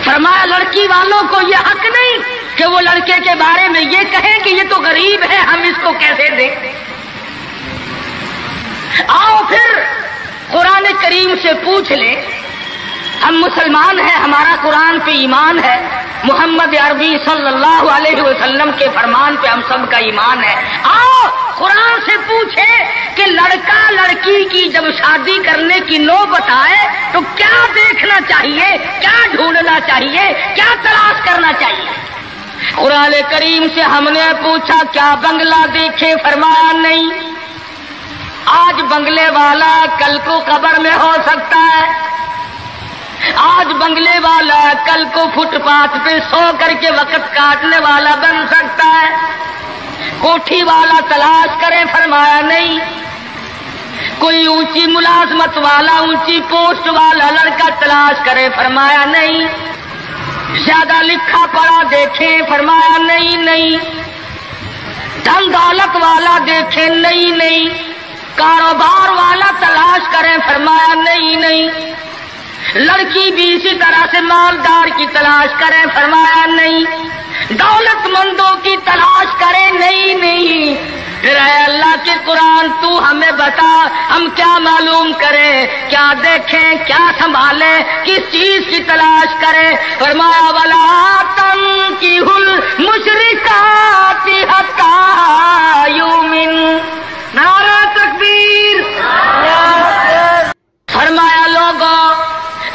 فرمایا لڑکی والوں کو یہ حق نہیں کہ وہ لڑکے کے بارے میں یہ کہیں کہ یہ تو غریب ہے، ہم اس کو کیسے دیں۔ آؤ پھر قرآن کریم سے پوچھ لیں، ہم مسلمان ہیں، ہمارا قرآن پہ ایمان ہے، محمد عربی صلی اللہ علیہ وسلم کے فرمان پہ ہم سب کا ایمان ہے۔ آؤ قرآن سے پوچھے کہ لڑکا لڑکی کی جب شادی کرنے کی نوبت آئے تو کیا دیکھنا چاہیے، کیا ڈھونڈنا چاہیے، کیا تلاش کرنا چاہیے۔ قرآن کریم سے ہم نے پوچھا کیا بنگلہ دیکھے، فرمایا نہیں۔ آج بنگلے والا کل کو قبر میں ہو سکتا ہے، آج بنگلے والا کل کو فٹ پاتھ پہ سو کر کے وقت کاٹنے والا بن سکتا ہے۔ کوٹھی والا تلاش کرے، فرمایا نہیں۔ کوئی اونچی ملازمت والا، اونچی پوسٹ والا لڑکا تلاش کرے، فرمایا نہیں۔ زیادہ لکھا پڑھا دیکھیں، فرمایا نہیں۔ دھن دولت والا دیکھیں، نہیں۔ کاروبار والا تلاش کریں، فرمایا نہیں۔ لڑکی بھی اسی طرح سے مالدار کی تلاش کریں، فرمایا نہیں۔ دولت مندوں کی تلاش کریں، نہیں۔ پھر اے اللہ کے قرآن تو ہمیں بتا ہم کیا معلوم کریں، کیا دیکھیں، کیا سنبھالیں، کس چیز کی تلاش کریں۔ فرمایا وَلَا تَنكِحُوا الْمُشْرِكَاتِ حَتَّىٰ يُؤْمِنْ۔ نعرہ تکبیر۔ فرمایا لوگوں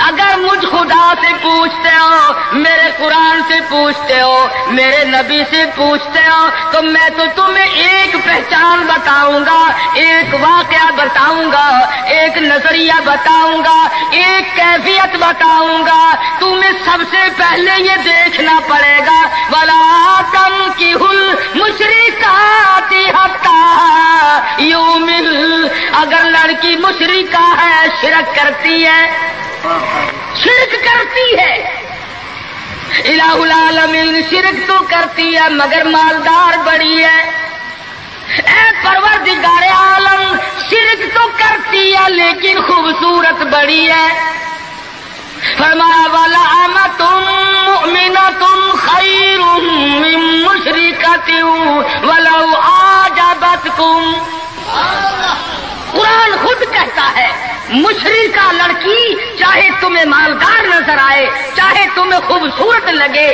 اگر مجھ خدا سے پوچھتے ہو، میرے قرآن سے پوچھتے ہو، میرے نبی سے پوچھتے ہو تو میں تو تمہیں ایک پہچان بتاؤں گا، ایک واقعہ بتاؤں گا، ایک نظریہ بتاؤں گا، ایک کیفیت بتاؤں گا۔ تمہیں سب سے پہلے یہ دیکھنا پڑے گا وَلَا تَنكِحُوا الْمُشْرِكَاتِ حَتَّىٰ يُؤْمِنْ۔ اگر لڑکی مشرکہ ہے، شرک کرتی ہے، الہ العالمین شرک تو کرتی ہے مگر مالدار بڑی ہے۔ اے پروردگار عالم شرک تو کرتی ہے لیکن خوبصورت بڑی ہے۔ فرمایا وَلَأَمَةٌ مُؤْمِنَةٌ خَيْرٌ مِّن مُشْرِكَةٍ وَلَوْ أَعْجَبَتْكُمْ۔ قرآن خود کہتا ہے مشرکہ لڑکی چاہے تمہیں مالدار نظر آئے، چاہے تمہیں خوبصورت لگے،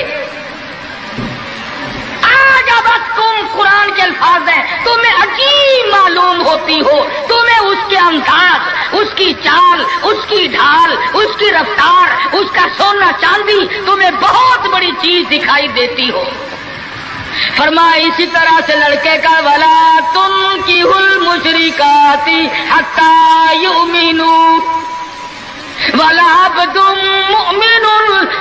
آجابتکم قرآن کے الفاظ ہیں، تمہیں عجیب معلوم ہوتی ہو، تمہیں اس کے انداز، اس کی چال، اس کی ڈھال، اس کی رفتار، اس کا سونا چاندی تمہیں بہت بڑی چیز دکھائی دیتی ہو۔ فرمایا اسی طرح سے لڑکے کا وَلَا تُنكِحُوا الْمُشْرِكَاتِ حَتَّىٰ يُؤْمِنُوا وَلَعَبْدٌ مُؤْمِنٌ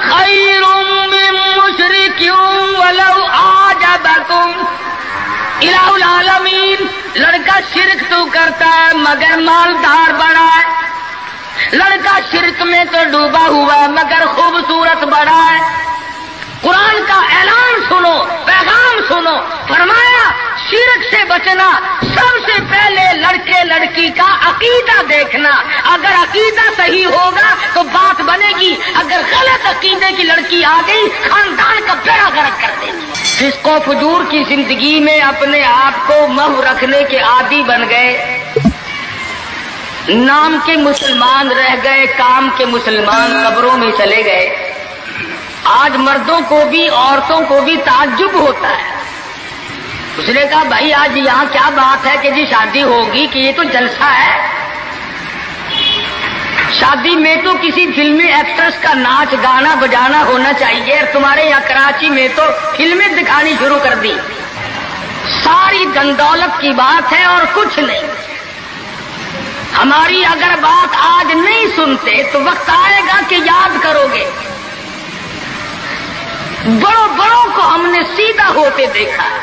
خَيْرٌ مِّن مُّشْرِكٍ وَلَوْ أَعْجَبَكُمْ۔ الہ العالمین لڑکا شرک تو کرتا ہے مگر مالدار بڑا ہے، لڑکا شرک میں تو ڈوبا ہوا مگر خوبصورت بڑا ہے۔ قرآن کا اعلان سنو، پیغام سنو۔ فرمایا شرک سے بچنا، سب سے پہلے لڑکے لڑکی کا عقیدہ دیکھنا، اگر عقیدہ صحیح ہوگا تو بات بنے گی، اگر غلط عقیدے کی لڑکی آ گئی خاندان کا بیڑا غرق کر دے گی۔ فسق و فجور کی زندگی میں اپنے آپ کو محو رکھنے کے عادی بن گئے، نام کے مسلمان رہ گئے، کام کے مسلمان قبروں میں چلے گئے۔ آج مردوں کو بھی عورتوں کو بھی تعجب ہوتا ہے۔ اس نے کہا بھائی آج یہاں کیا بات ہے کہ جی شادی ہوگی، کہ یہ تو جلسہ ہے۔ شادی میں تو کسی فلمی ایکٹریس کا ناچ گانا بجانا ہونا چاہیے، اور تمہارے یہاں کراچی میں تو فلمیں دکھانی شروع کر دی۔ ساری دن دولت کی بات ہے اور کچھ نہیں۔ ہماری اگر بات آج نہیں سنتے تو وقت آئے گا کہ یاد کرو گے۔ بڑوں کو ہم نے سیدھا ہوتے دیکھا ہے۔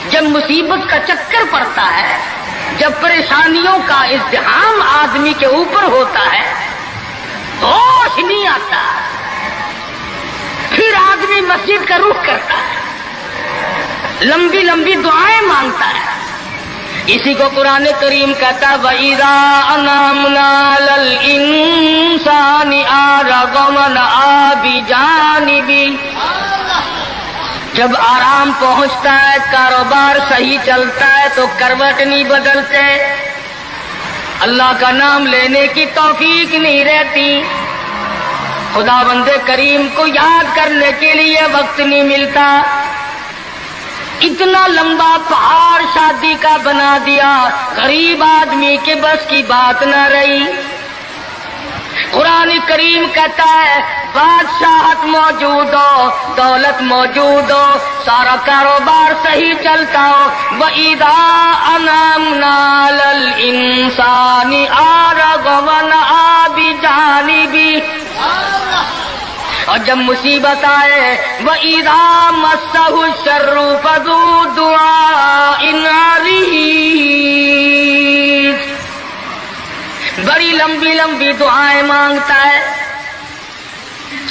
جب مصیبت کا چکر پڑتا ہے، جب پریشانیوں کا ازدحام آدمی کے اوپر ہوتا ہے، ہوش نہیں آتا، پھر آدمی مسجد کا رخ کرتا ہے، لمبی لمبی دعائیں مانگتا ہے، اسی کو قرآن کریم کہتا ہے وَإِذَا أَنْعَمْنَا عَلَى الْإِنسَانِ أَعْرَضَ وَنَأَىٰ بِجَانِبِهِ، جب آرام پہنچتا ہے، کاروبار صحیح چلتا ہے تو کروٹ نہیں بدلتے، اللہ کا نام لینے کی توفیق نہیں رہتی، خدا بند کریم کو یاد کرنے کے لیے وقت نہیں ملتا، اتنا لمبا پہاڑ شادی کا بنا دیا، غریب آدمی کے بس کی بات نہ رہی۔ قرآن کریم کہتا ہے بادشاہت موجود ہو، دولت موجود ہو، سارا کاروبار صحیح چلتا ہو، وَإِذَا أَنْعَمْنَا عَلَى الْإِنسَانِ أَعْرَضَ وَنَأَىٰ بِجَانِبِهِ، اور جب مصیبت آئے وَإِذَا مَسَّهُ الشَّرُّ فَذُو دُعَاءٍ عَرِيضٍ، بڑی لمبی لمبی دعائیں مانگتا ہے،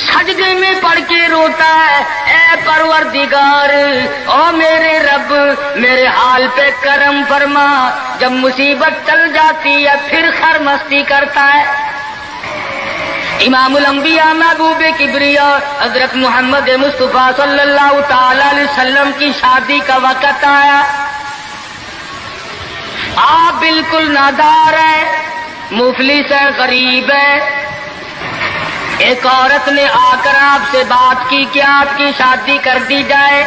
سجدے میں پڑھ کے روتا ہے، اے پروردگار، او میرے رب میرے حال پہ کرم فرما، جب مصیبت چل جاتی ہے پھر خرمستی کرتا ہے۔ امام الانبیاء محبوب کبریا حضرت محمد مصطفیٰ صلی اللہ تعالی علیہ وسلم کی شادی کا وقت آیا، آپ بالکل نادار ہیں، مفلس ہے، غریب ہے، ایک عورت نے آ کر آپ سے بات کی کہ آپ کی شادی کر دی جائے،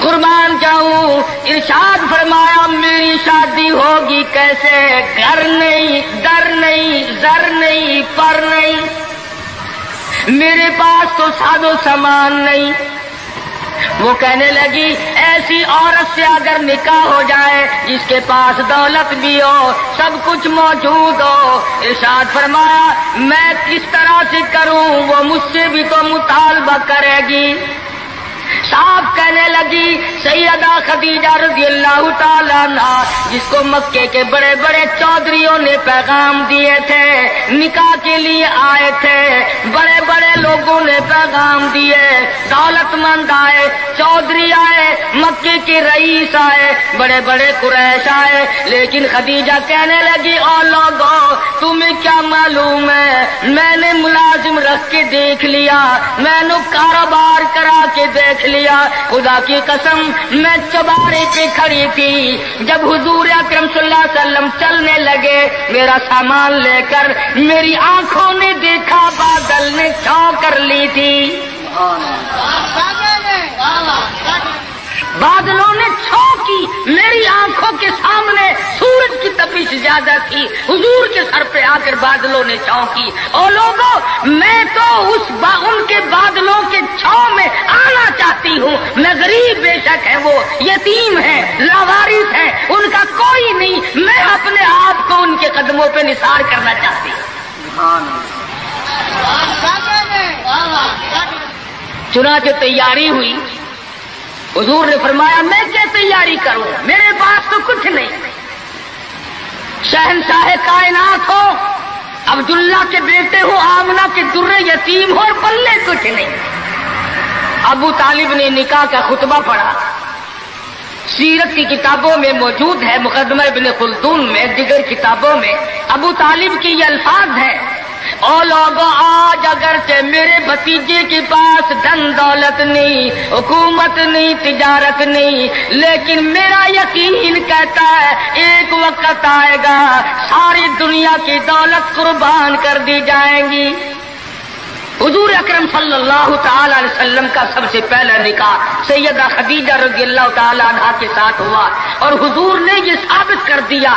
قربان جاؤں، ارشاد فرمایا میری شادی ہوگی کیسے، گھر نہیں، در نہیں، زر نہیں، پر نہیں، میرے پاس تو ساز و سامان نہیں۔ وہ کہنے لگی ایسی عورت سے اگر نکاح ہو جائے جس کے پاس دولت بھی ہو، سب کچھ موجود ہو، ارشاد فرمایا میں کس طرح سے کروں، وہ مجھ سے بھی تو مطالبہ کرے گی۔ صاحب کہنے لگی سیدہ خدیجہ رضی اللہ تعالیٰ عنہ، جس کو مکے کے بڑے بڑے چودھریوں نے پیغام دیے تھے، نکاح کے لیے آئے تھے، بڑے بڑے لوگوں نے پیغام دیے، دولت مند آئے، چودھری آئے، مکے کے رئیس آئے، بڑے بڑے قریش آئے، لیکن خدیجہ کہنے لگی او لوگوں تمہیں کیا معلوم ہے، میں نے ملازم رکھ کے دیکھ لیا، میں نے کاروبار کرا کے دیکھ لیا، خدا کی قسم میں چوبارے پہ کھڑی تھی، جب حضور اکرم صلی اللہ علیہ وسلم چلنے لگے میرا سامان لے کر، میری آنکھوں نے دیکھا بادل نے چھاؤں کر لی تھی، بادلوں نے چھاؤں کی، میری آنکھوں کے سامنے سورج کی تپش زیادہ تھی، حضور کے سر پہ آ کر بادلوں نے چھاؤں کی، اور لوگوں میں تو ان کے بادلوں کے چھاؤں میں آنا چاہتی ہوں، میں غریب بے شک ہے، وہ یتیم ہے، لاوارث ہے، ان کا کوئی نہیں، میں اپنے آپ کو ان کے قدموں پہ نثار کرنا چاہتی ہوں۔ چنانچہ تیاری ہوئی، حضور نے فرمایا میں کیا تیاری کروں، میرے پاس تو کچھ نہیں، شہنشاہ کائنات ہو، عبداللہ کے بیٹے ہو، آمنہ کے درے یتیم ہو، اور پلے کچھ نہیں۔ ابو طالب نے نکاح کا خطبہ پڑھا، سیرت کی کتابوں میں موجود ہے، مقدمہ ابن خلدون میں، دیگر کتابوں میں ابو طالب کی یہ الفاظ ہیں، او لوگوں آج اگرچہ میرے بھتیجے کے پاس دھن دولت نہیں، حکومت نہیں، تجارت نہیں، لیکن میرا یقین کہتا ہے ایک وقت آئے گا ساری دنیا کی دولت قربان کر دی جائیں گی۔ حضور اکرم صلی اللہ تعالی علیہ وسلم کا سب سے پہلا نکاح سیدہ خدیجہ رضی اللہ تعالی عنہا کے ساتھ ہوا، اور حضور نے یہ ثابت کر دیا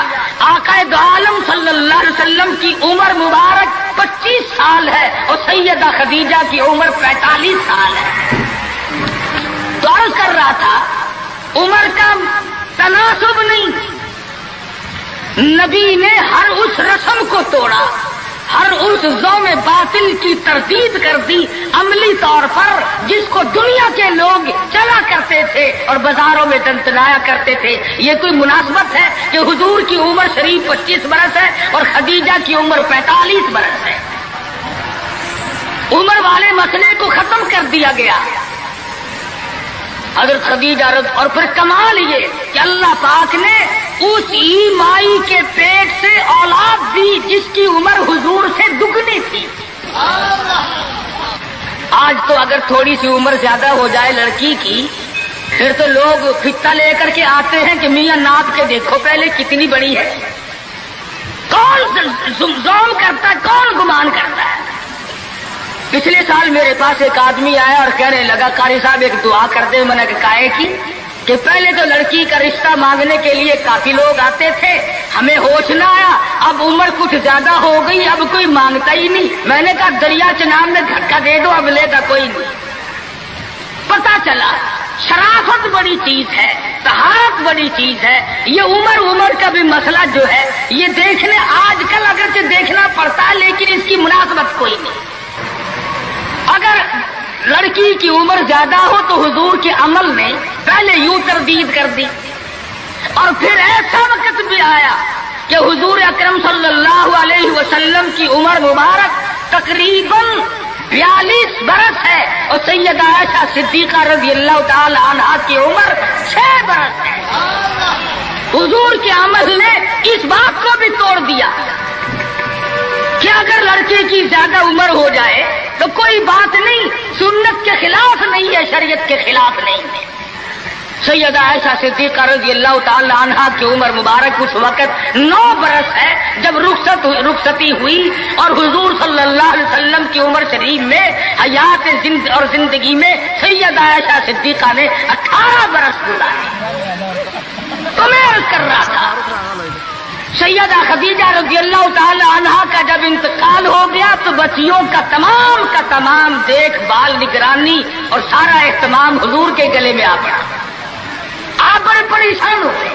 آقا دو عالم صلی اللہ علیہ وسلم کی عمر مبارک 25 سال ہے اور سیدہ خدیجہ کی عمر 45 سال ہے۔ تو عرض کر رہا تھا عمر کا تناسب نہیں، نبی نے ہر اس رسم کو توڑا، ہر اس ذوم باطل کی تردید کر دی عملی طور پر، جس کو دنیا کے لوگ چلا کرتے تھے اور بازاروں میں ٹنٹنایا کرتے تھے۔ یہ کوئی مناسبت ہے کہ حضور کی عمر شریف 25 برس ہے اور خدیجہ کی عمر 45 برس ہے؟ عمر والے مسئلے کو ختم کر دیا گیا۔ حضرت خدیجہ اور پھر کمال یہ کہ اللہ پاک نے اس ہی مائی کے پیٹ سے اولاد دی جس کی عمر حضور سے دگنی تھی. آج تو اگر تھوڑی سی عمر زیادہ ہو جائے لڑکی کی پھر تو لوگ فتنہ لے کر کے آتے ہیں کہ میاں ناپ کے دیکھو پہلے کتنی بڑی ہے. کون زوم کرتا ہے, کون گمان کرتا ہے. پچھلے سال میرے پاس ایک آدمی آیا اور کہنے لگا قاری صاحب ایک دعا کر دے. میں نے کہا کہ پہلے تو لڑکی کا رشتہ مانگنے کے لیے کافی لوگ آتے تھے, ہمیں ہوش نہ آیا, اب عمر کچھ زیادہ ہو گئی, اب کوئی مانگتا ہی نہیں. میں نے کہا دریا چناب میں دھکا دے دو, اب لے گا کوئی نہیں. پتا چلا شرافت بڑی چیز ہے, طہارت بڑی چیز ہے. یہ عمر کا بھی مسئلہ جو ہے یہ دیکھنے آج کل اگرچہ دیکھنا پڑتا ہے لیکن اس کی مناسبت کوئی نہیں. اگر لڑکی کی عمر زیادہ ہو تو حضور کے عمل نے پہلے یوں تردید کر دی, اور پھر ایسا وقت بھی آیا کہ حضور اکرم صلی اللہ علیہ وسلم کی عمر مبارک تقریباً 42 برس ہے اور سیدہ عائشہ صدیقہ رضی اللہ تعالی عنہا کی عمر 6 برس ہے. حضور کے عمل نے اس بات کو بھی توڑ دیا کہ اگر لڑکے کی زیادہ عمر ہو جائے تو کوئی بات نہیں, سنت کے خلاف نہیں ہے, شریعت کے خلاف نہیں ہے. سیدہ عائشہ صدیقہ رضی اللہ تعالی عنہا کی عمر مبارک اس وقت 9 برس ہے جب رخصتی ہوئی, اور حضور صلی اللہ علیہ وسلم کی عمر شریف میں حیات اور زندگی میں سیدہ عائشہ صدیقہ نے 18 برس گزارے. تو میں عرض کر رہا تھا سیدہ خدیجہ رضی اللہ تعالی عنہا کا جب انتقال ہو گیا تو بچیوں کا تمام دیکھ بھال, نگرانی اور سارا اہتمام حضور کے گلے میں آ پڑا. آپ بڑے پریشان ہو گئے,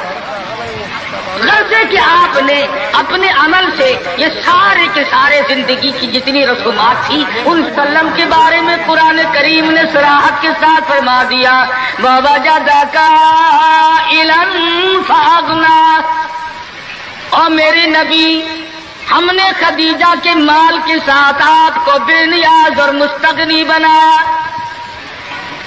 غرضے کہ آپ نے اپنے عمل سے یہ سارے کے سارے زندگی کی جتنی رسومات تھی ان سلم کے بارے میں قرآن کریم نے صراحت کے ساتھ فرما دیا, وَوَجَدَكَ عَائِلًا فَأَغْنَىٰ. اور میرے نبی ہم نے خدیجہ کے مال کے ساتھ آپ کو بے نیاز اور مستغنی بنایا.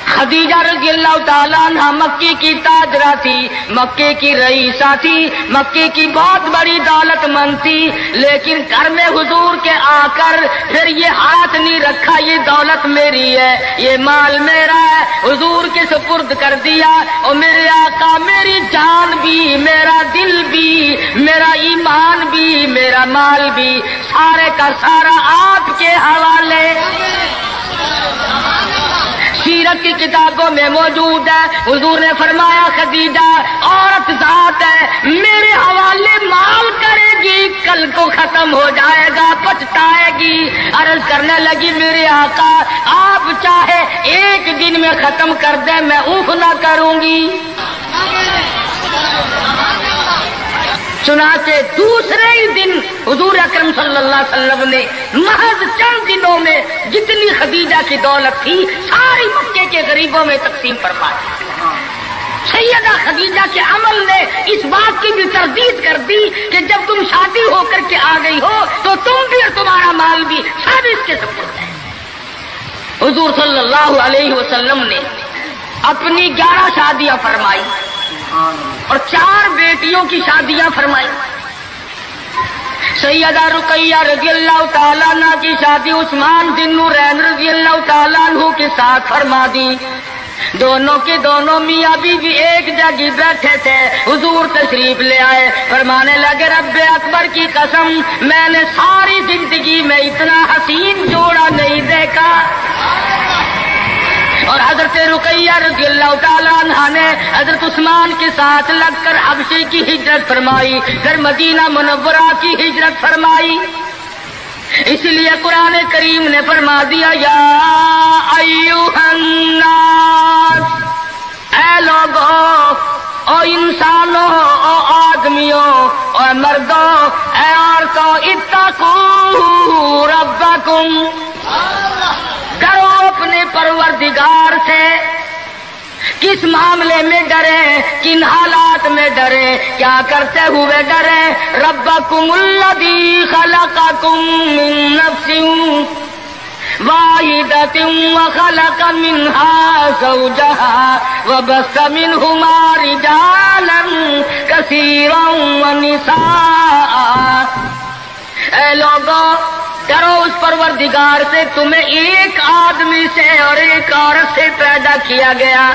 خدیجہ رضی اللہ تعالیٰ عنہ مکے کی تاجرہ تھی, مکے کی رئیسہ تھی, مکے کی بہت بڑی دولت مند تھی, لیکن گھر میں حضور کے آ کر پھر یہ ہاتھ نہیں رکھا یہ دولت میری ہے, یہ مال میرا ہے, حضور کے سپرد کر دیا. اور میرے آقا میری جان بھی, میرا دل بھی, میرا ایمان بھی, میرا مال بھی, سارے کا سارا آپ کے حوالے. سیرت کی کتابوں میں موجود ہے, حضور نے فرمایا خدیجہ عورت ذات ہے, میرے حوالے مال کرے گی, کل کو ختم ہو جائے گا, پچھتائے گی. عرض کرنے لگی میرے آقا آپ چاہے ایک دن میں ختم کر دیں میں اوف نہ کروں گی. چنانچہ دوسرے ہی دن حضور اکرم صلی اللہ علیہ وسلم نے محض چند دنوں میں جتنی خدیجہ کی دولت تھی ساری مکے کے غریبوں میں تقسیم فرما دی. سیدہ خدیجہ کے عمل نے اس بات کی بھی تردید کر دی کہ جب تم شادی ہو کر کے آ گئی ہو تو تم بھی اور تمہارا مال بھی سب اس کے سپرد ہے. حضور صلی اللہ علیہ وسلم نے اپنی 11 شادیاں فرمائی اور 4 بیٹیوں کی شادیاں فرمائی. سیدہ رقیہ رضی اللہ تعالیٰ عنہ کی شادی عثمان ذی النورین رضی اللہ تعالیٰ عنہ کے ساتھ فرما دی. دونوں کے دونوں میاں بیوی ایک جگہ بیٹھے تھے, حضور تشریف لے آئے, فرمانے لگے رب اکبر کی قسم میں نے ساری زندگی میں اتنا حسین جوڑا نہیں دیکھا. اور حضرت رقیہ رضی اللہ تعالیٰ عنہ نے حضرت عثمان کے ساتھ لگ کر حبشے کی ہجرت فرمائی, پھر مدینہ منورہ کی ہجرت فرمائی. اس لیے قرآن کریم نے فرما دیا یا ایھا الناس, اے لوگوں, او انسانوں, او آدمیوں, او مردوں, اے عورتوں, اتقوا ربکم, ڈرو اپنے پروردگار سے. کس معاملے میں ڈریں, کن حالات میں ڈریں, کیا کرتے ہوئے ڈریں. ربکم الذی خلقکم من نفس, واحدة وخلق منها زوجها وبث منهما رجالا كثيرا ونساء۔ اے لوگوں، ڈرو اس پروردگار سے، تمہیں ایک آدمی سے اور ایک عورت سے پیدا کیا گیا،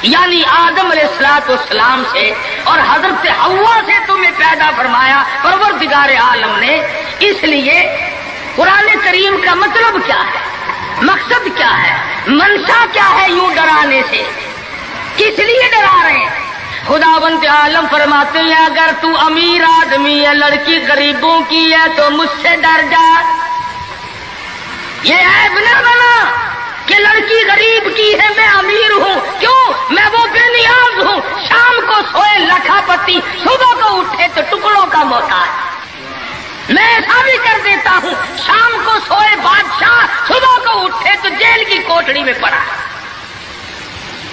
یعنی آدم علیہ السلام سے اور حضرت حوا سے تمہیں پیدا فرمایا پروردگار عالم نے۔ اس لیے قرآن کریم کا مطلب کیا ہے، مقصد کیا ہے، منشا کیا ہے یوں ڈرانے سے، کس لیے ڈرا رہے ہیں؟ خداوند عالم فرماتے ہیں اگر تو امیر آدمی ہے، لڑکی غریبوں کی ہے تو مجھ سے ڈر جا۔ یہ عیب نہ بنا کہ لڑکی غریب کی ہے میں امیر ہوں، کیوں؟ میں وہ بے نیاز ہوں، شام کو سوئے لکھا پتی، صبح کو اٹھے تو ٹکڑوں کا محتاج۔ میں ایسا بھی کر دیتا ہوں، شام کو سوئے بادشاہ، صبح کو اٹھے تو جیل کی کوٹڑی میں پڑا۔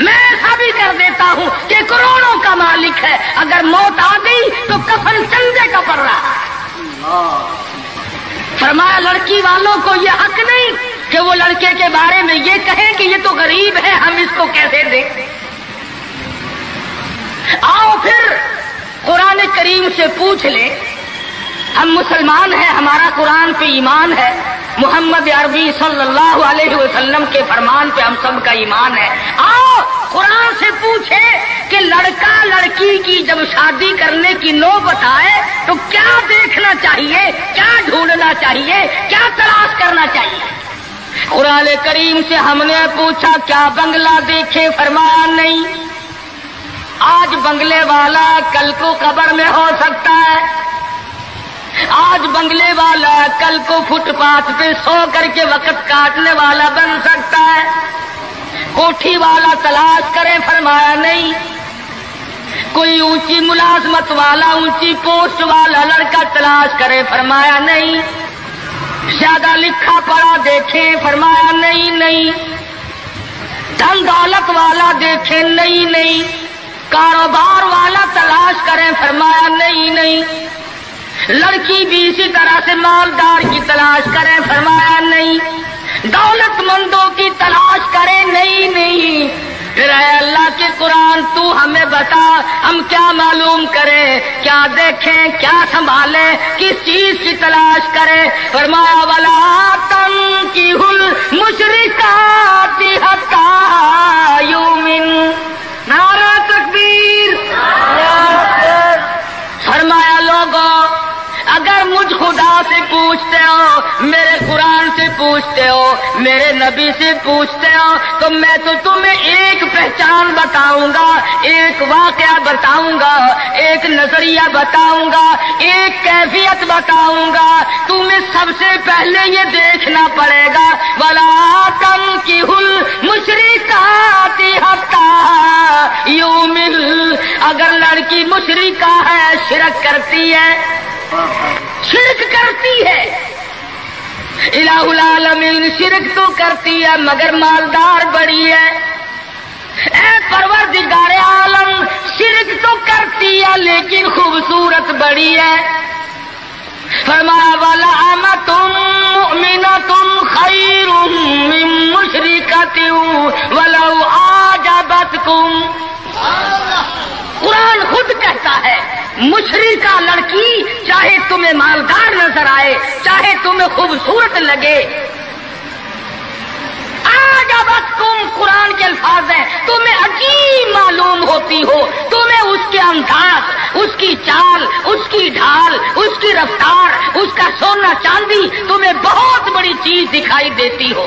میں ایسا بھی کر دیتا ہوں کہ کروڑوں کا مالک ہے، اگر موت آ گئی تو کفن چندے کا پڑ رہا۔ فرمایا لڑکی والوں کو یہ حق نہیں کہ وہ لڑکے کے بارے میں یہ کہیں کہ یہ تو غریب ہے، ہم اس کو کیسے دیں۔ آؤ پھر قرآن کریم سے پوچھ لیں، ہم مسلمان ہیں، ہمارا قرآن پہ ایمان ہے، محمد عربی صلی اللہ علیہ وسلم کے فرمان پہ ہم سب کا ایمان ہے۔ آؤ قرآن سے پوچھے کہ لڑکا لڑکی کی جب شادی کرنے کی نوبت آئے تو کیا دیکھنا چاہیے، کیا ڈھونڈنا چاہیے، کیا تلاش کرنا چاہیے؟ قرآن کریم سے ہم نے پوچھا کیا بنگلہ دیکھے؟ فرمایا نہیں۔ آج بنگلے والا کل کو قبر میں ہو سکتا ہے، آج بنگلے والا کل کو فٹ پاتھ پہ سو کر کے وقت کاٹنے والا بن سکتا ہے۔ کوٹھی والا تلاش کرے؟ فرمایا نہیں۔ کوئی اونچی ملازمت والا، اونچی پوسٹ والا لڑکا تلاش کرے؟ فرمایا نہیں۔ زیادہ لکھا پڑھا دیکھیں؟ فرمایا نہیں نہیں۔ دھن دولت والا دیکھیں؟ نہیں۔ کاروبار والا تلاش کریں؟ فرمایا نہیں نہیں۔ لڑکی بھی اسی طرح سے مالدار کی تلاش کریں؟ فرمایا نہیں۔ دولت مندوں کی تلاش کریں؟ نہیں۔ پھر اے اللہ کے قرآن تو ہمیں بتا ہم کیا معلوم کریں، کیا دیکھیں، کیا سنبھالیں، کس چیز کی تلاش کریں؟ فرمایا وَلَا تَنكِحُوا الْمُشْرِكَاتِ حَتَّى يُؤْمِنَّ۔ نعرہ تکبیر! فرمایا لوگوں اگر مجھ خدا سے پوچھتے ہو، میرے قرآن سے پوچھتے ہو، میرے نبی سے پوچھتے ہو تو میں تو تمہیں ایک پہچان بتاؤں گا، ایک واقعہ بتاؤں گا، ایک نظریہ بتاؤں گا، ایک کیفیت بتاؤں گا۔ تمہیں سب سے پہلے یہ دیکھنا پڑے گا وَلَا تَنكِحُوا الْمُشْرِكَاتِ حَتَّى يُؤْمِنَّ۔ اگر لڑکی مشرکہ ہے، شرک کرتی ہے، الہ العالمین شرک تو کرتی ہے مگر مالدار بڑی ہے۔ اے پروردگار عالم شرک تو کرتی ہے لیکن خوبصورت بڑی ہے۔ فرمایا وَلَأَمَةٌ مُؤْمِنَةٌ خَيْرٌ مِّن مُّشْرِكَةٍ وَلَوْ أَعْجَبَتْكُمْ۔ قرآن خود کہتا ہے مشرکہ لڑکی چاہے تمہیں مالدار نظر آئے، چاہے تمہیں خوبصورت لگے، آجابتکم قرآن کے الفاظ ہیں، تمہیں عجیب معلوم ہوتی ہو، تمہیں اس کے انداز، اس کی چال، اس کی ڈھال، اس کی رفتار، اس کا سونا چاندی تمہیں بہت بڑی چیز دکھائی دیتی ہو۔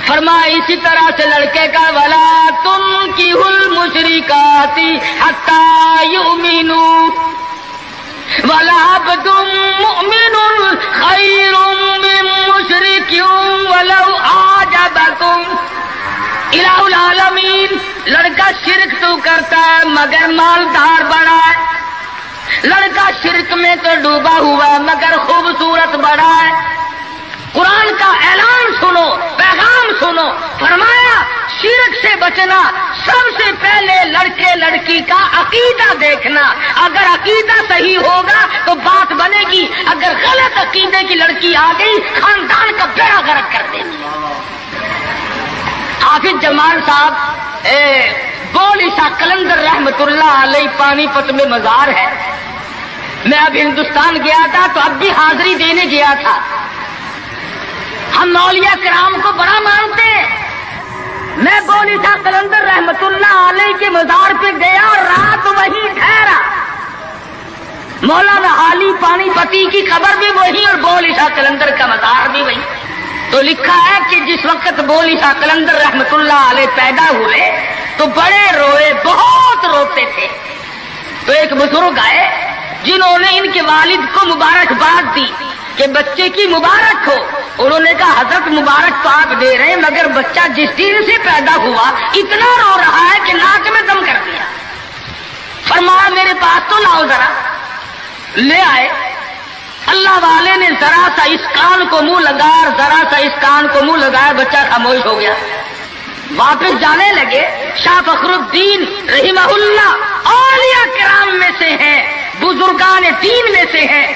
فرمایا اسی طرح سے لڑکے کا وَلَا تُنكِحُوا الْمُشْرِكَاتِ حَتَّى يُؤْمِنُوا وَلَعَبْدٌ مُؤْمِنٌ خَيْرٌ مِّن مُّشْرِكٍ وَلَوْ أَعْجَبَكُمْ۔ الہ العالمین لڑکا شرک تو کرتا ہے مگر مالدار بڑا ہے، لڑکا شرک میں تو ڈوبا ہوا مگر خوبصورت بڑا ہے۔ قرآن کا اعلان سنو، پیغام سنو، فرمایا شرک سے بچنا، سب سے پہلے لڑکے لڑکی کا عقیدہ دیکھنا، اگر عقیدہ صحیح ہوگا تو بات بنے گی، اگر غلط عقیدے کی لڑکی آ گئی خاندان کا بیڑا غرق کر دے گی۔ حافظ جمال صاحب بولی شاہ قلندر رحمت اللہ علیہ پانی پت میں مزار ہے، میں اب ہندوستان گیا تھا تو اب بھی حاضری دینے گیا تھا۔ ہم اولیاء کرام کو بڑا مانتے ہیں، میں بولی شاہ قلندر رحمت اللہ علیہ کے مزار پہ گیا اور رات وہیں ٹھہرا۔ مولانا حالی پانی پتی کی قبر بھی وہی اور بولی شاہ قلندر کا مزار بھی وہی۔ تو لکھا ہے کہ جس وقت بولی شاہ قلندر رحمت اللہ علیہ پیدا ہوئے تو بڑے روئے، بہت روتے تھے۔ تو ایک بزرگ آئے جنہوں نے ان کے والد کو مبارکباد دی کہ بچے کی مبارک ہو۔ انہوں نے کہا حضرت مبارک تو آپ دے رہے ہیں مگر بچہ جس دن سے پیدا ہوا اتنا رو رہا ہے کہ ناک میں دم کر دیا۔ فرمایا میرے پاس تو لاؤ ذرا، لے آئے۔ اللہ والے نے ذرا سا اس کان کو منہ لگایا اور ذرا سا اس کان کو منہ لگایا، بچہ خاموش ہو گیا۔ واپس جانے لگے۔ شاہ فخر الدین رحمہ اللہ اولیاء کرام میں سے ہیں، بزرگان دین میں سے ہیں۔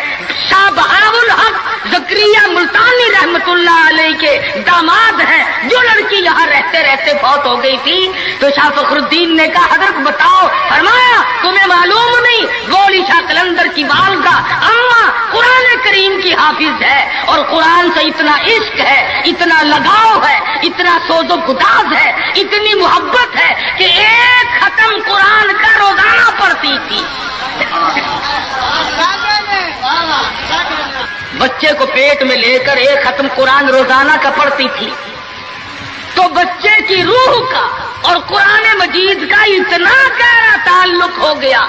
شاہ بہاء الحق زکریا ملتانی رحمت اللہ علیہ کے داماد ہیں۔ جو لڑکی یہاں رہتے رہتے فوت ہو گئی تھی تو شاہ فخر الدین نے کہا حضرت بتاؤ۔ فرمایا تمہیں معلوم نہیں بولی شاہ قلندر کی والدہ اماں قرآن کریم کی حافظ ہے اور قرآن سے اتنا عشق ہے، اتنا لگاؤ ہے، اتنا سوز و گداز ہے، اتنی محبت ہے کہ ایک ختم قرآن کا روزانہ پڑھتی تھی۔ بچے کو پیٹ میں لے کر ایک ختم قرآن روزانہ کا پڑھتی تھی۔ تو بچے کی روح کا اور قرآن مجید کا اتنا گہرا تعلق ہو گیا۔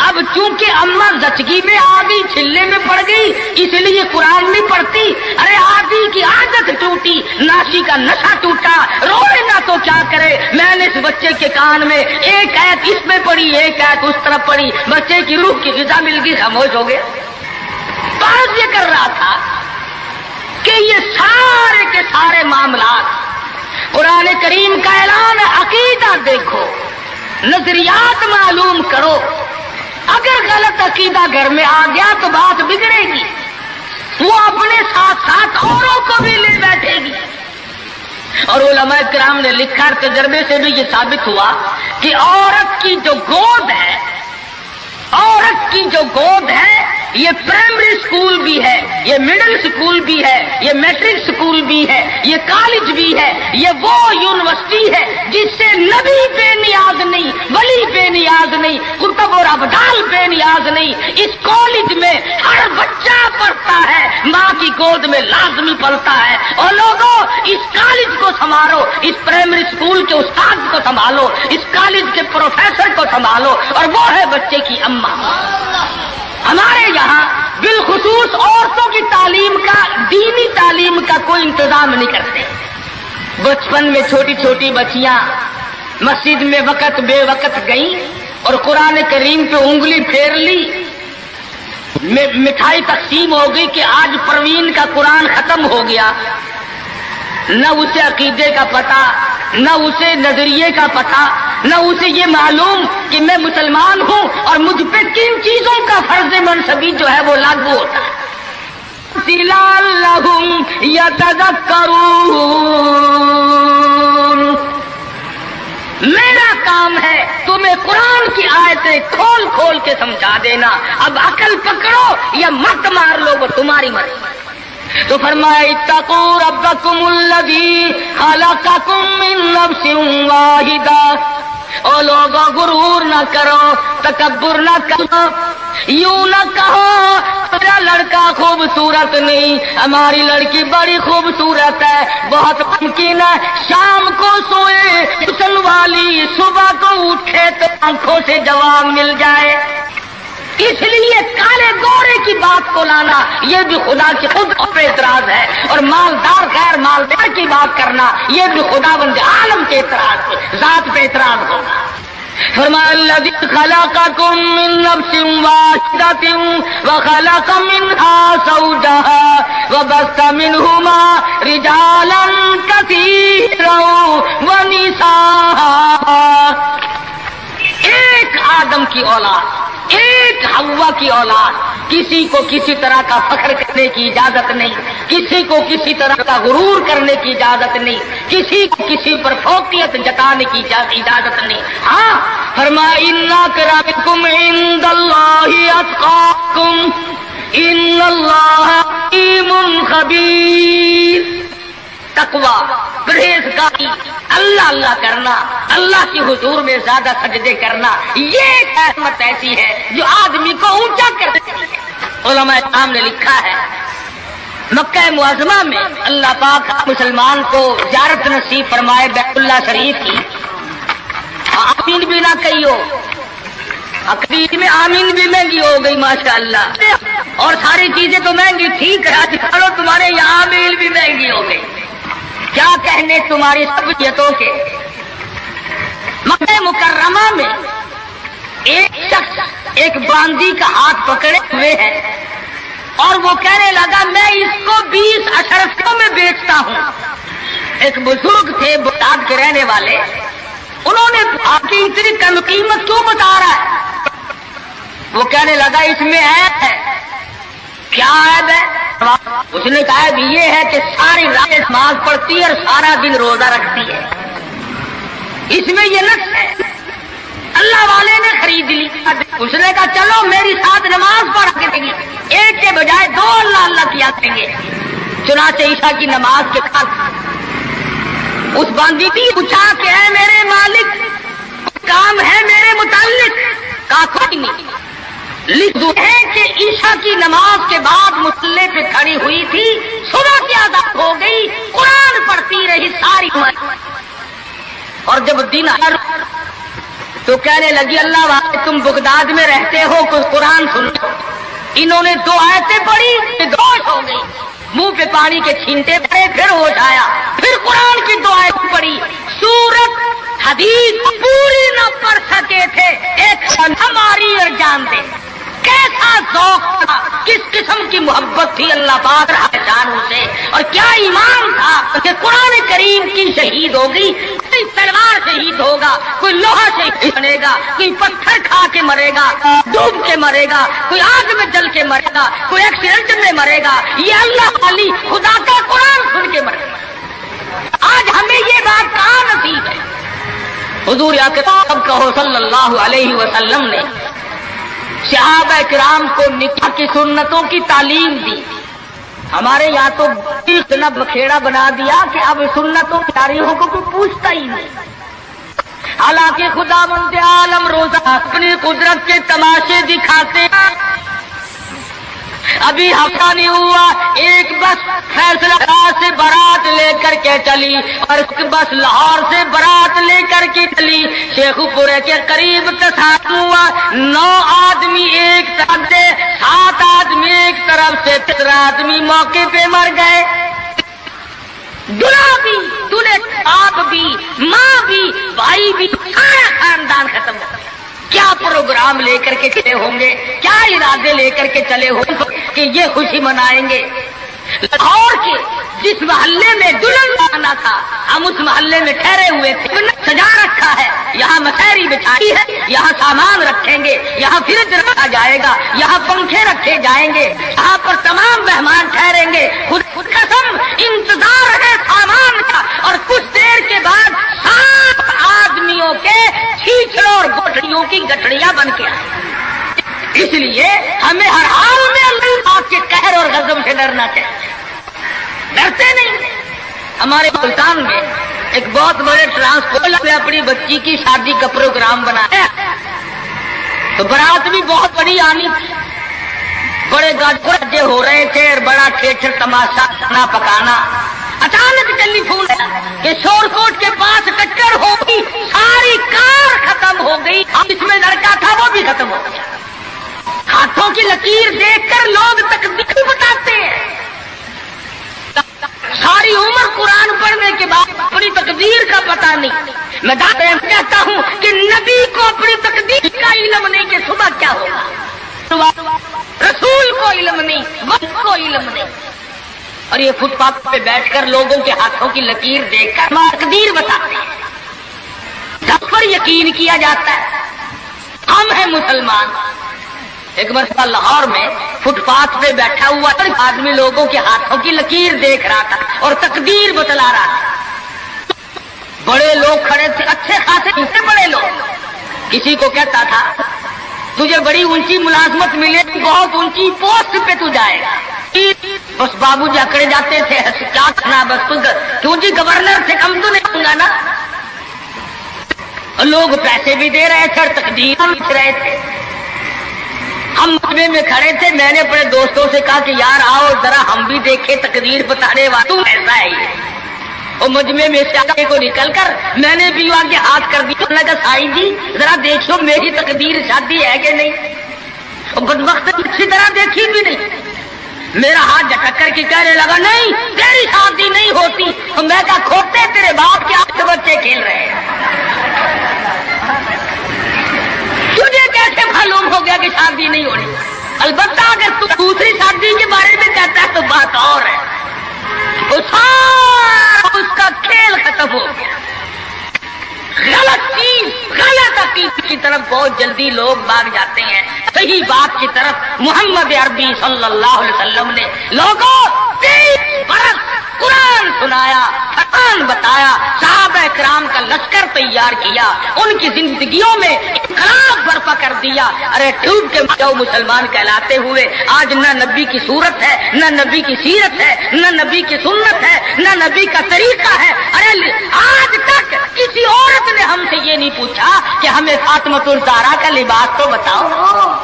اب چونکہ اماں زچگی میں آ گئی، چھلے میں پڑ گئی، اس لیے قرآن نہیں پڑھتی۔ ارے آدھی کی عادت ٹوٹی، ناشی کا نشہ ٹوٹا، روئے نہ تو کیا کرے۔ میں نے اس بچے کے کان میں ایک آیت اس میں پڑھی، ایک آیت اس طرف پڑھی، بچے کی روح کی غذا مل گئی، خاموش ہو گیا۔ بات یہ کر رہا تھا کہ یہ سارے کے سارے معاملات قرآن کریم کا اعلان ہے، عقیدہ دیکھو، نظریات معلوم کرو۔ اگر غلط عقیدہ گھر میں آ گیا تو بات بگڑے گی، وہ اپنے ساتھ ساتھ اوروں کو بھی لے بیٹھے گی۔ اور علماء کرام نے لکھا، تجربے سے بھی یہ ثابت ہوا کہ عورت کی جو گود ہے، عورت کی جو گود ہے یہ پرائمری سکول بھی ہے، یہ مڈل سکول بھی ہے، یہ میٹرک سکول بھی ہے، یہ کالج بھی ہے، یہ وہ یونیورسٹی ہے جس سے نبی بے نیاز نہیں، ولی بے نیاز نہیں، قطب اور ابدال بے نیاز نہیں۔ اس کالج میں ہر بچہ پڑھتا ہے، ماں کی گود میں لازمی پلتا ہے۔ اور لوگوں اس کالج کو سنبھالو، اس پرائمری سکول کے استاد کو سنبھالو، اس کالج کے پروفیسر کو سنبھالو، اور وہ ہے بچے کی اماں۔ ہمارے یہاں بالخصوص عورتوں کی تعلیم کا، دینی تعلیم کا کوئی انتظام نہیں کرتے۔ بچپن میں چھوٹی چھوٹی بچیاں مسجد میں وقت بے وقت گئیں اور قرآن کریم پہ انگلی پھیر لی، مٹھائی تقسیم ہو گئی کہ آج پروین کا قرآن ختم ہو گیا۔ نہ اسے عقیدے کا پتہ، نہ اسے نظریے کا پتہ، نہ اسے یہ معلوم کہ میں مسلمان ہوں اور مجھ پہ کن چیزوں کا فرض منصبی جو ہے وہ لاگو ہوتا ہے۔ لعلہم یتذکرون، میرا کام ہے تمہیں قرآن کی آیتیں کھول کھول کے سمجھا دینا، اب عقل پکڑو یا مت مار لو، وہ تمہاری مرضی۔ تو فرمایا اتقوا ربکم الذی خلقکم من نفس واحدہ، او لوگوں غرور نہ کرو، تکبر نہ کرو، یوں نہ کہو میرا لڑکا خوبصورت نہیں، ہماری لڑکی بڑی خوبصورت ہے، بہت ممکن ہے شام کو سوئے حسن والی، صبح کو اٹھے تو آنکھوں سے جواب مل جائے۔ اس لیے کالے گورے کی بات کو لانا یہ بھی خدا کی خود پہ اعتراض ہے، اور مالدار غیر مالدار کی بات کرنا یہ بھی خدا بند عالم کے اعتراض، ذات پہ اعتراض ہوگا۔ فرمایا الذی خلقکم من نفس واحدۃ وخلق منها زوجها وبث منهما رجالا کثیرا ونساء اللہ کی اولاد، کسی کو کسی طرح کا فخر کرنے کی اجازت نہیں، کسی کو کسی طرح کا غرور کرنے کی اجازت نہیں، کسی کو کسی پر فوقیت جتانے کی اجازت نہیں۔ ہاں فرمایا ان اکرمکم عند اللہ اتقاکم ان اللہ علیم خبیر۔ تقوی، پرہیزگاری، اللہ اللہ کرنا، اللہ کی حضور میں زیادہ سجدے کرنا، یہ ایک رحمت ایسی ہے جو آدمی کو اونچا کر دیتی ہے۔ علماء کرام نے لکھا ہے مکہ معظمہ میں اللہ پاک مسلمان کو زیارت نصیب فرمائے بیت اللہ شریف کی، آمین بھی نہ کہیو، عقیدے میں آمین بھی مہنگی ہو گئی ماشاءاللہ، اور ساری چیزیں تو مہنگی ٹھیک ہے، چلو تمہارے یہاں آمین بھی مہنگی ہو گئی، کیا کہنے تمہاری سبجیتوں کے۔ مکہ مکرمہ میں ایک شخص ایک باندی کا ہاتھ پکڑے ہوئے ہے اور وہ کہنے لگا میں اس کو 20 اشرفیوں میں بیچتا ہوں۔ ایک بزرگ تھے بغداد کے رہنے والے، انہوں نے آپ کی اتنی کم قیمت کیوں بتا رہا ہے؟ وہ کہنے لگا اس میں عیب ہے۔ کیا عیب ہے؟ اس نے کہا یہ ہے کہ ساری رات نماز پڑھتی ہے اور سارا دن روزہ رکھتی ہے، اس میں یہ نقص ہے۔ اللہ والے نے خرید لی، اس نے کہا چلو میری ساتھ نماز پڑھ کے دیں گے، ایک کے بجائے 2 اللہ اللہ کیا کریں گے۔ چنانچہ عشاء کی نماز کے بعد اس باندی کی پوچھا کہ اے میرے مالک کام ہے میرے متعلق؟ کہا کوئی نہیں، لکھ دو ہے کہ عشاء کی نماز کے بعد مصلے پہ کھڑی ہوئی تھی، صبح کی عادت ہو گئی، قرآن پڑھتی رہی ساری عمر، اور جب دن آیا تو کہنے لگی اللہ والے تم بغداد میں رہتے ہو کچھ قرآن سنو۔ انہوں نے 2 آیتیں پڑھی، ہوش ہو گئی، منہ پہ پانی کے چھینٹے پڑے، پھر ہوش آیا، پھر قرآن کی 2 آیتیں پڑھی، سورت حدیث پوری نہ پڑھ سکے تھے، ایک ہماری اور جان دے۔ کیسا ذوق تھا، کس قسم کی محبت تھی اللہ پاک جانوں سے، اور کیا ایمان تھا کہ قرآن کریم کی شہید ہوگی، کوئی تلوار شہید ہوگا، کوئی لوہا شہید بنے گا، کوئی پتھر کھا کے مرے گا، ڈوب کے مرے گا، کوئی آگ میں جل کے مرے گا، کوئی ایکسیڈنٹ میں مرے گا، یہ اللہ والی خدا کا قرآن سن کے مرے گا۔ آج ہمیں یہ بات کہاں نصیب ہے؟ حضور اکرم کہو صلی اللہ علیہ وسلم نے صحابہ کرام کو نکاح کی سنتوں کی تعلیم دی۔ ہمارے یہاں تو اتنا بکھیڑا بنا دیا کہ اب سنتوں کی تاریخوں کو کوئی پوچھتا ہی نہیں۔ حالانکہ خدا مند عالم روزہ اپنی قدرت کے تماشے دکھاتے ہیں۔ ابھی ہفتہ نہیں ہوا ایک بس فیصلہ آباد سے بارات لے کر کے چلی، اور ایک بس لاہور سے بارات لے کر کے چلی، شیخو پورے کے قریب تصادم ہوا، 9 آدمی ایک طرف سے، 7 آدمی ایک طرف سے، 3 آدمی موقع پہ مر گئے۔ دلہا بھی، دلہے باپ بھی، ماں بھی، بھائی بھی، سارا خاندان ختم ہو گیا۔ کیا پروگرام لے کر کے چلے ہوں گے، کیا ارادے لے کر کے چلے ہوں گے کہ یہ خوشی منائیں گے۔ لاہور کے جس محلے میں دلہن آنا تھا، ہم اس محلے میں ٹھہرے ہوئے تھے، سجا رکھا ہے، یہاں مسحری بچھائی ہے، یہاں سامان رکھیں گے، یہاں فریج رکھا جائے گا، یہاں پنکھے رکھے جائیں گے، یہاں پر تمام مہمان ٹھہریں گے، خود قسم انتظار ہے سامان کا، اور کچھ دیر کے بعد 7 آدمیوں کے چھیچڑوں اور گٹھڑیوں کی گٹھڑیاں بن کے آئیں۔ اس لیے ہمیں ہر حال میں اللہ پاک کے قہر اور غضب سے ڈرنا چاہیے، ڈرتے نہیں۔ ہمارے ملتان میں ایک بہت بڑے ٹرانسپورٹ نے اپنی بچی کی شادی کا پروگرام بنایا، تو برات بھی بہت بڑی آنی تھی، بڑے گاجے ہو رہے تھے اور بڑا ٹھیٹر تماشا کھانا پکانا۔ اچانک ٹیلی فون کہ شور کوٹ کے پاس ٹکر ہو گئی، ساری کار ختم ہو گئی، جس میں لڑکا تھا وہ بھی ختم ہو گیا۔ ہاتھوں کی لکیر دیکھ کر لوگ تقدیر بتاتے ہیں، ساری عمر قرآن پڑھنے کے بعد اپنی تقدیر کا پتہ نہیں۔ میں کہتا ہوں کہ نبی کو اپنی تقدیر کا علم نہیں کہ صبح کیا ہوگا، رسول کو علم نہیں، وقت کو علم نہیں، اور یہ فٹ پاتھ پہ بیٹھ کر لوگوں کے ہاتھوں کی لکیر دیکھ کر تقدیر بتاتے ہیں، سب پر یقین کیا جاتا ہے۔ ہم ہیں مسلمان، ایک مرتبہ لاہور میں فٹ پاتھ پہ بیٹھا ہوا آدمی لوگوں کے ہاتھوں کی لکیر دیکھ رہا تھا اور تقدیر بتلا رہا تھا. بڑے لوگ کھڑے تھے، اچھے خاصے بڑے لوگ. کسی کو کہتا تھا تجھے بڑی اونچی ملازمت ملے، بہت اونچی پوسٹ پہ تو جائے گا. بس بابو جی اکڑے جاتے تھے، کیا کرنا بس کیوں جی گورنر سے کم تو نہیں ہوں گا نا. لوگ پیسے بھی دے رہے تھے اور تقدیر لکھ رہے تھے. ہم مجمے میں کھڑے تھے، میں نے اپنے دوستوں سے کہا کہ یار آؤ ذرا ہم بھی دیکھیں تقدیر بتانے والا تم ایسا ہے. اور مجمے میں سے آگے کو نکل کر میں نے بھی آگے ہاتھ کر دیا. میں کہا سائی جی ذرا دیکھو میری تقدیر شادی ہے کہ نہیں. اور بدبخت اچھی طرح دیکھی بھی نہیں. میرا ہاتھ جھٹک کر کے کہنے لگا نہیں تیری شادی نہیں ہوتی. اور میں کہا کھوتے تیرے باپ کے 8 بچے کھیل رہے ہیں. تجھے کیسے معلوم ہو گیا کہ شادی نہیں ہونی؟ البتہ اگر تو دوسری شادی کے بارے میں کہتا ہے تو بات اور ہے. اس کا کھیل ختم ہو گیا. غلط چیز غلط عقیدے کی طرف بہت جلدی لوگ بھاگ جاتے ہیں. صحیح بات کی طرف محمد عربی صلی اللہ علیہ وسلم نے لوگوں 30 برس قرآن سنایا، قرآن بتایا، صحابہ کرام کا لشکر تیار کیا، ان کی زندگیوں میں انقلاب برپا کر دیا. ارے ٹوٹ کے جو مسلمان کہلاتے ہوئے آج نہ نبی کی صورت ہے، نہ نبی کی سیرت ہے، نہ نبی کی سنت ہے، نہ نبی کا طریقہ ہے. ارے آج تک کسی عورت نے ہم سے یہ نہیں پوچھا کہ ہمیں فاطمۃ الزہرا کا لباس تو بتاؤ.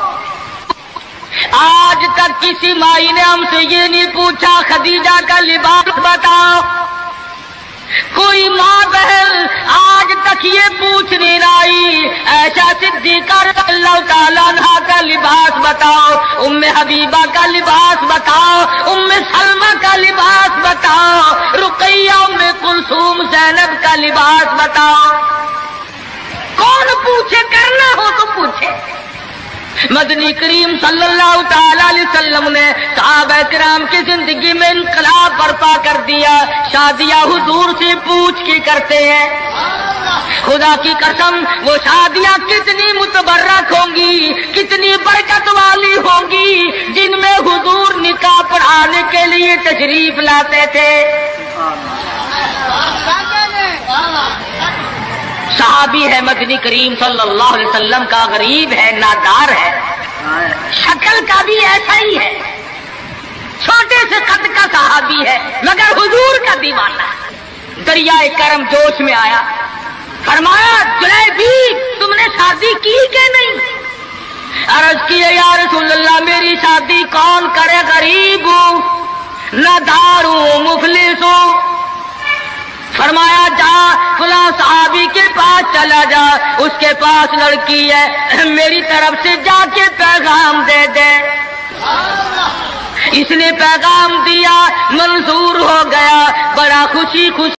آج تک کسی مائی نے ہم سے یہ نہیں پوچھا خدیجہ کا لباس بتاؤ. کوئی ماں بہن آج تک یہ پوچھنے نہ آئی عائشہ صدیقہ رضی اللہ تعالیٰ عنہا کا لباس بتاؤ، ام حبیبہ کا لباس بتاؤ، ام سلمہ کا لباس بتاؤ، رقیہ ام کلثوم زینب کا لباس بتاؤ. کون پوچھے؟ کرنا ہو تو پوچھے. مدنی کریم صلی اللہ تعالی علیہ وسلم نے صحابہ کرام کی زندگی میں انقلاب برپا کر دیا. شادیاں حضور سے پوچھ کے کرتے ہیں. خدا کی قسم وہ شادیاں کتنی متبرک ہوں گی، کتنی برکت والی ہوں گی جن میں حضور نکاح پڑھانے کے لیے تشریف لاتے تھے. صحابی ہے مدنی کریم صلی اللہ علیہ وسلم کا، غریب ہے، نادار ہے، شکل کا بھی ایسا ہی ہے، چھوٹے سے قد کا صحابی ہے مگر حضور کا دیوانہ. دریائے کرم جوش میں آیا، فرمایا جلیبی تم نے شادی کی کہ نہیں؟ عرض کیے یا رسول اللہ میری شادی کون کرے، غریب ہوں، نادار ہوں، مفلس ہوں. فرمایا جا فلاں صحابی کے پاس چلا جا، اس کے پاس لڑکی ہے، میری طرف سے جا کے پیغام دے دے. اس نے پیغام دیا، منظور ہو گیا، بڑا خوشی